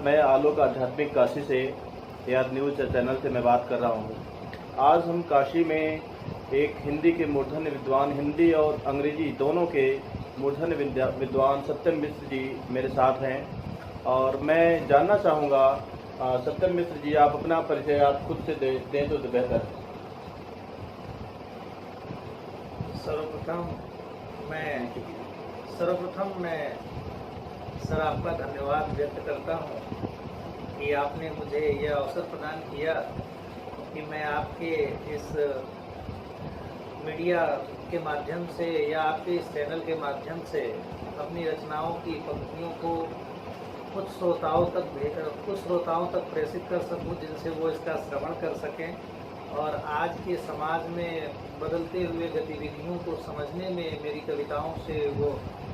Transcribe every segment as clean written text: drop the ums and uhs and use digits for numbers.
मैं आलोक आध्यात्मिक काशी से याद न्यूज़ चैनल से मैं बात कर रहा हूँ। आज हम काशी में एक हिंदी के मूर्धन्य विद्वान, हिंदी और अंग्रेजी दोनों के मूर्धन्य विद्वान सत्यम मिश्र जी मेरे साथ हैं और मैं जानना चाहूँगा सत्यम मिश्र जी, आप अपना परिचय आप खुद से दें तो बेहतर है। सर्वप्रथम मैं सर आपका धन्यवाद व्यक्त करता हूँ कि आपने मुझे यह अवसर प्रदान किया कि मैं आपके इस मीडिया के माध्यम से या आपके इस चैनल के माध्यम से अपनी रचनाओं की पंक्तियों को कुछ श्रोताओं तक प्रेषित कर सकूं, जिनसे वो इसका श्रवण कर सकें और आज के समाज में बदलते हुए गतिविधियों को समझने में मेरी कविताओं से वो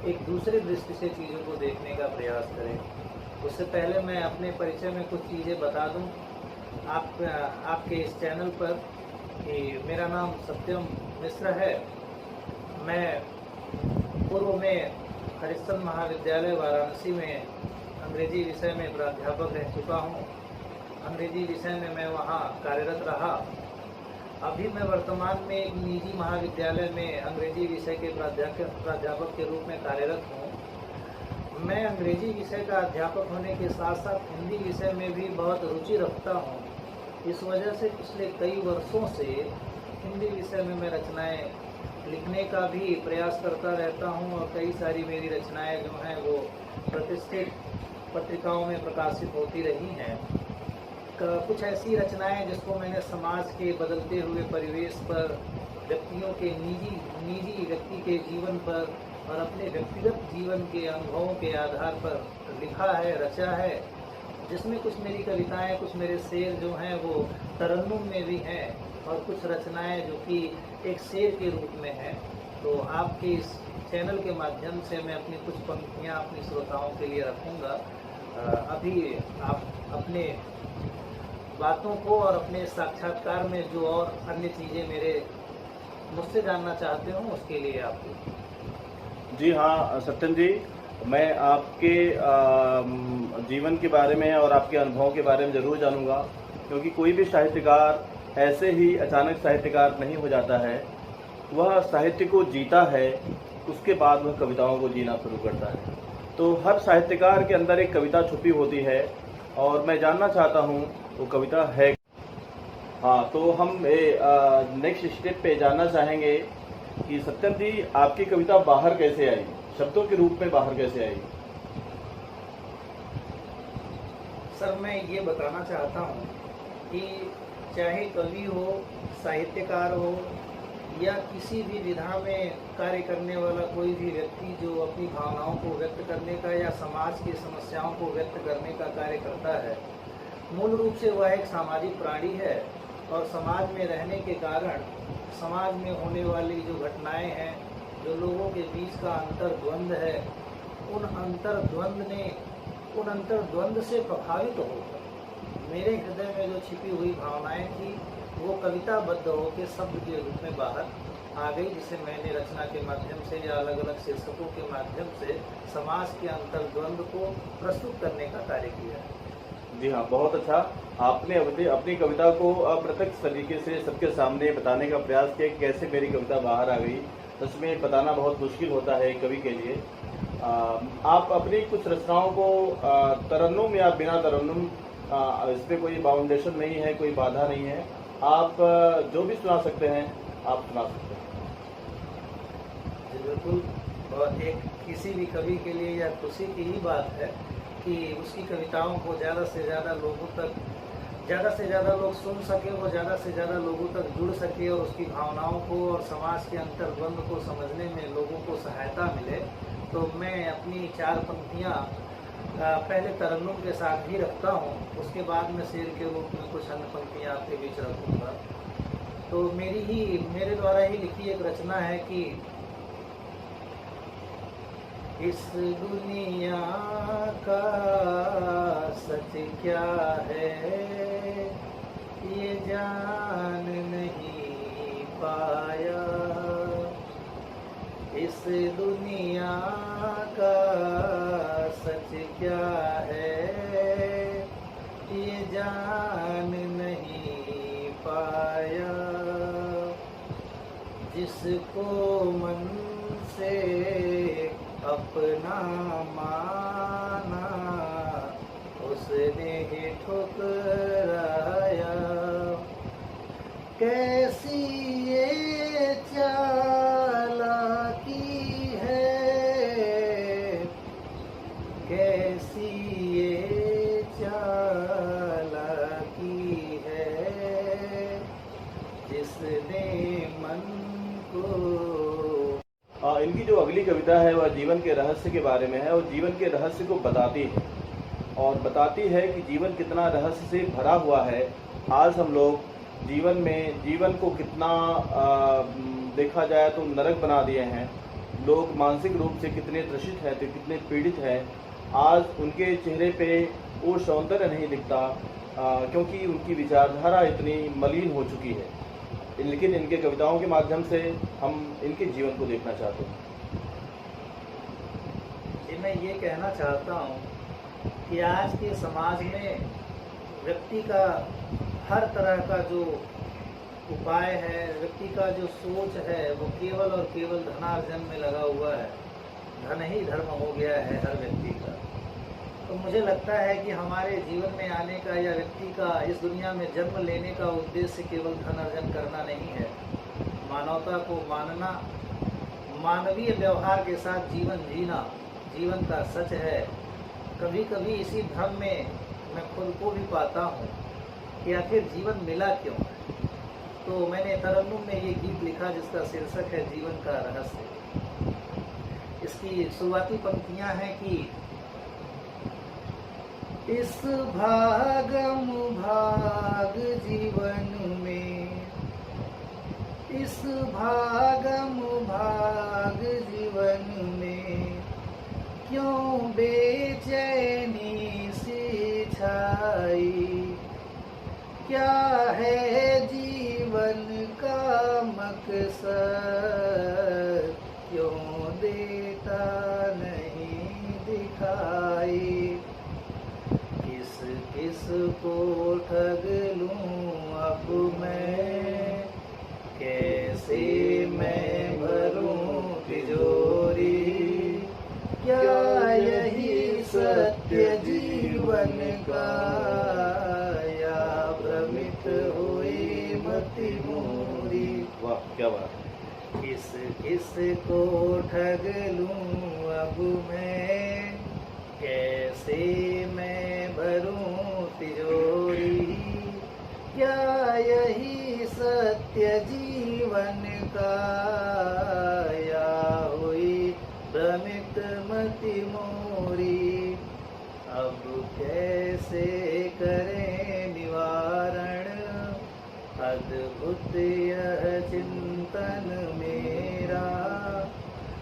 एक दूसरे दृष्टि से चीज़ों को देखने का प्रयास करें। उससे पहले मैं अपने परिचय में कुछ चीज़ें बता दूं आपके इस चैनल पर कि मेरा नाम सत्यम मिश्र है। मैं पूर्व में हरिश्चंद्र महाविद्यालय वाराणसी में अंग्रेजी विषय में प्राध्यापक रह चुका हूँ। अंग्रेजी विषय में मैं वहाँ कार्यरत रहा। अभी मैं वर्तमान में एक निजी महाविद्यालय में अंग्रेजी विषय के प्राध्यापक के रूप में कार्यरत हूँ। मैं अंग्रेजी विषय का अध्यापक होने के साथ साथ हिंदी विषय में भी बहुत रुचि रखता हूँ। इस वजह से पिछले कई वर्षों से हिंदी विषय में मैं रचनाएं लिखने का भी प्रयास करता रहता हूँ और कई सारी मेरी रचनाएं जो हैं वो प्रतिष्ठित पत्रिकाओं में प्रकाशित होती रही हैं। कुछ ऐसी रचनाएं जिसको मैंने समाज के बदलते हुए परिवेश पर, व्यक्तियों के निजी व्यक्ति के जीवन पर और अपने व्यक्तिगत जीवन के अनुभवों के आधार पर लिखा है, रचा है, जिसमें कुछ मेरी कविताएं, कुछ मेरे शेर जो हैं वो तरन्नुम में भी हैं और कुछ रचनाएं जो कि एक शेर के रूप में हैं। तो आपके इस चैनल के माध्यम से मैं अपनी कुछ पंक्तियां अपने श्रोताओं के लिए रखूँगा। अभी आप अपने बातों को और अपने साक्षात्कार में जो और अन्य चीज़ें मुझसे जानना चाहते हो उसके लिए आपको। जी हाँ सत्यम जी, मैं आपके जीवन के बारे में और आपके अनुभवों के बारे में ज़रूर जानूंगा, क्योंकि कोई भी साहित्यकार ऐसे ही अचानक साहित्यकार नहीं हो जाता है। वह साहित्य को जीता है, उसके बाद वह कविताओं को जीना शुरू करता है। तो हर साहित्यकार के अंदर एक कविता छुपी होती है और मैं जानना चाहता हूँ वो कविता है। हाँ, तो हम नेक्स्ट स्टेप पे जानना चाहेंगे कि सत्यम जी, आपकी कविता बाहर कैसे आई, शब्दों के रूप में बाहर कैसे आई? सर, मैं ये बताना चाहता हूँ कि चाहे कवि हो, साहित्यकार हो या किसी भी विधा में कार्य करने वाला कोई भी व्यक्ति जो अपनी भावनाओं को व्यक्त करने का या समाज की समस्याओं को व्यक्त करने का कार्य करता है, मूल रूप से वह एक सामाजिक प्राणी है और समाज में रहने के कारण समाज में होने वाली जो घटनाएं हैं, जो लोगों के बीच का अंतर्द्वंद है, उन अंतर्द्वंद से प्रभावित होकर मेरे हृदय में जो छिपी हुई भावनाएं थी वो कविताबद्ध होकर शब्द के रूप में बाहर आ गई, जिसे मैंने रचना के माध्यम से या अलग अलग शीर्षकों के माध्यम से समाज के अंतर्द्वंद को प्रस्तुत करने का कार्य किया है। जी हाँ, बहुत अच्छा। आपने अपनी कविता को अप्रत्यक्ष तरीके से सबके सामने बताने का प्रयास किया कि कैसे मेरी कविता बाहर आ गई। उसमें बताना बहुत मुश्किल होता है कवि के लिए। आप अपनी कुछ रचनाओं को तरन्नुम या बिना तरन्नुम, इसमें कोई बाउंडेशन नहीं है, कोई बाधा नहीं है, आप जो भी सुना सकते हैं आप सुना सकते हैं। जी बिल्कुल, और एक किसी भी कवि के लिए यह खुशी की ही बात है कि उसकी कविताओं को ज़्यादा से ज़्यादा लोग सुन सके, वो ज़्यादा से ज़्यादा लोगों तक जुड़ सके और उसकी भावनाओं को और समाज के अंतर्द्वंद को समझने में लोगों को सहायता मिले। तो मैं अपनी 4 पंक्तियाँ पहले तरन्नुम के साथ ही रखता हूँ, उसके बाद मैं शेर के रूप में कुछ अन्य पंक्तियाँ आपके बीच रखूँगा। तो मेरे द्वारा ही लिखी एक रचना है कि इस दुनिया का सच क्या है ये जान नहीं पाया, इस दुनिया का सच क्या है जिसको मन से अपना माना उसने ही ठुकराया। कैसी ये चालाकी है, कैसी ये चालाकी है, जिसने मन को। इनकी जो अगली कविता है वह जीवन के रहस्य के बारे में है और जीवन के रहस्य को बताती है और बताती है कि जीवन कितना रहस्य से भरा हुआ है। आज हम लोग जीवन को कितना देखा जाए तो नरक बना दिए हैं। लोग मानसिक रूप से कितने त्रसित हैं, तो कितने पीड़ित हैं। आज उनके चेहरे पे वो सौंदर्य नहीं दिखता क्योंकि उनकी विचारधारा इतनी मलिन हो चुकी है। लेकिन इनके कविताओं के माध्यम से हम इनके जीवन को देखना चाहते हैं। जी, मैं ये कहना चाहता हूँ कि आज के समाज में व्यक्ति का हर तरह का जो उपाय है, व्यक्ति का जो सोच है, वो केवल और केवल धनार्जन में लगा हुआ है। धन ही धर्म हो गया है हर व्यक्ति का। तो मुझे लगता है कि हमारे जीवन में आने का या व्यक्ति का इस दुनिया में जन्म लेने का उद्देश्य केवल धन अर्जन करना नहीं है। मानवता को मानना, मानवीय व्यवहार के साथ जीवन जीना जीवन का सच है। कभी कभी इसी भ्रम में मैं खुद को भी पाता हूँ कि आखिर जीवन मिला क्यों है। तो मैंने तरन्नुम में ये गीत लिखा जिसका शीर्षक है जीवन का रहस्य। इसकी शुरुआती पंक्तियाँ हैं कि इस भागम भाग जीवन में, इस भागम भाग जीवन में क्यों बेचैनी सी छाई। क्या है जीवन का मकसद, क्यों देता नहीं दिखाई। किस को ठग लूं अब मैं, कैसे मैं भरूं तिजोरी। क्या यही सत्य जीवन का, या भ्रमित हुई मति मोरी। वाह, क्या बात। किस को ठग लूं अब मैं, कैसे मैं भरूं तिजोरी। क्या यही सत्य जीवन का, या हुई भ्रमित मति मोरी। अब कैसे करें निवारण, अद्भुत यह चिंतन मेरा।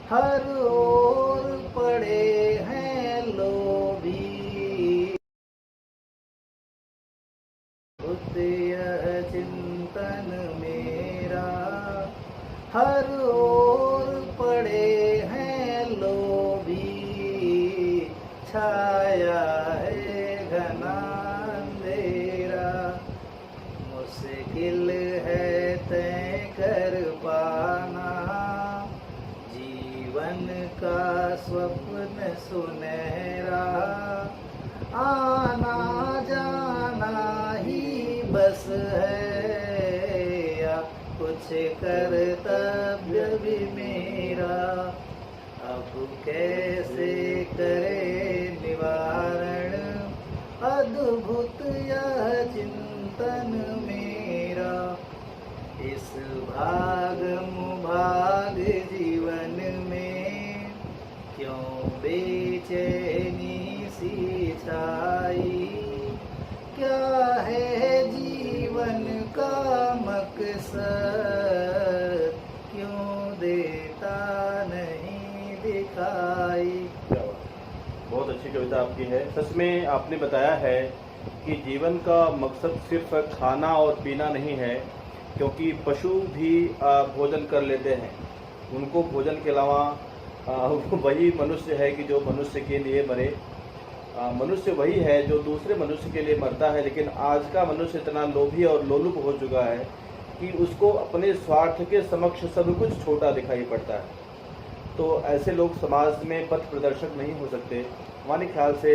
हर ओर पड़े हैं लोभी, अद्भुत यह चिंतन मेरा। हर ओर पड़े हैं लोभी, छाया है घना अंधेरा। मुश्किल है तय कर पाना जीवन का स्वप्न सुनहरा। आना जाना ही बस है, या कुछ कर्तव्य भी मेरा। अब कैसे करे निवारण, अद्भुत यह चिंतन मेरा। इस भागम भाग जीवन में क्यों बेचैनी सी छाई। क्या है जीवन का मकसद, क्यों देता नहीं दिखाई। बहुत अच्छी कविता आपकी है। सच में आपने बताया है कि जीवन का मकसद सिर्फ खाना और पीना नहीं है, क्योंकि पशु भी भोजन कर लेते हैं। उनको भोजन के अलावा वही मनुष्य है कि जो मनुष्य के लिए मरे। मनुष्य वही है जो दूसरे मनुष्य के लिए मरता है। लेकिन आज का मनुष्य इतना लोभी और लोलुप हो चुका है कि उसको अपने स्वार्थ के समक्ष सब कुछ छोटा दिखाई पड़ता है। तो ऐसे लोग समाज में पथ प्रदर्शक नहीं हो सकते। हमारे ख्याल से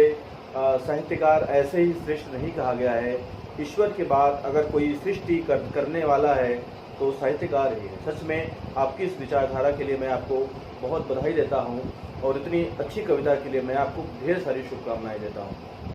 साहित्यकार ऐसे ही श्रेष्ठ नहीं कहा गया है। ईश्वर के बाद अगर कोई सृष्टि करने वाला है तो साहित्यकार ही है। सच में आपकी इस विचारधारा के लिए मैं आपको बहुत बधाई देता हूँ और इतनी अच्छी कविता के लिए मैं आपको ढेर सारी शुभकामनाएं देता हूँ।